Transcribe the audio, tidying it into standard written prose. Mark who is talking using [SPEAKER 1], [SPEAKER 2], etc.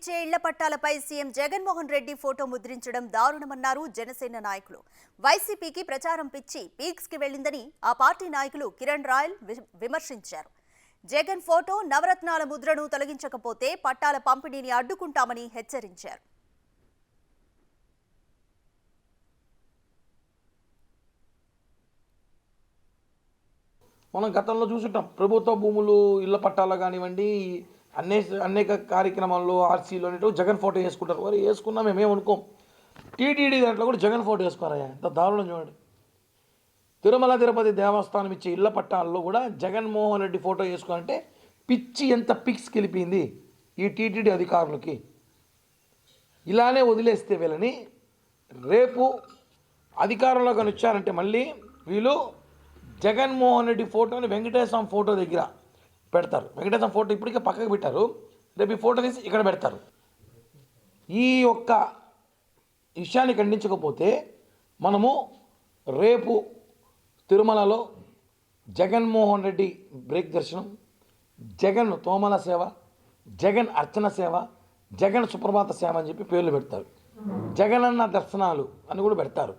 [SPEAKER 1] ఇచ్చే ఇళ్ల పట్టాలపై CM Jaganmohan Reddy photo ముద్రించడం దారుణమన్నారు Janasena నాయకులు. వైసీపీకి ప్రచారం పిచ్చి పీక్స్ కి వెళ్లిందని ఆ పార్టీ నాయకులు కిరణ్ రాయల్ విమర్శించారు. జగన్ ఫోటో నవరత్నాల ముద్రను తొలగించకపోతే పట్టాల పంపిణీని అడ్డుకుంటామని హెచ్చరించారు.
[SPEAKER 2] మనం గతంలో చూసుంటాం. ప్రభుత్వ భూములు ఇళ్ల పట్టాలు కానివ్వండి, అనేక కార్యక్రమాల్లో ఆర్సీలో అనేవి జగన్ ఫోటో వేసుకుంటారు. వారు వేసుకున్నా మేమేమనుకోం. టీటీడీ దాంట్లో కూడా జగన్ ఫోటో వేసుకోరాయా, ఎంత దారుణం చూడండి. తిరుమల తిరుపతి దేవస్థానం ఇచ్చే ఇళ్ల పట్టాల్లో కూడా జగన్మోహన్ రెడ్డి ఫోటో వేసుకోవాలంటే పిచ్చి ఎంత పిక్స్కి వెళ్ళిపోయింది ఈ టీటీడీ అధికారులకి. ఇలానే వదిలేస్తే వీళ్ళని రేపు అధికారంలో కానీ వచ్చారంటే మళ్ళీ వీళ్ళు జగన్మోహన్ రెడ్డి ఫోటోని వెంకటేశ్వర ఫోటో దగ్గర పెడతారు. వెంకటేశ్వర ఫోటో ఇప్పటికే పక్కకు పెట్టారు, రేపు ఈ ఫోటో తీసి ఇక్కడ పెడతారు. ఈ యొక్క విషయాన్ని ఖండించకపోతే మనము రేపు తిరుమలలో జగన్మోహన్ రెడ్డి బ్రేక్ దర్శనం, జగన్ తోమల సేవ, జగన్ అర్చన సేవ, జగన్ సుప్రభాత సేవ అని చెప్పి పేర్లు పెడతారు. జగనన్న దర్శనాలు అని కూడా పెడతారు.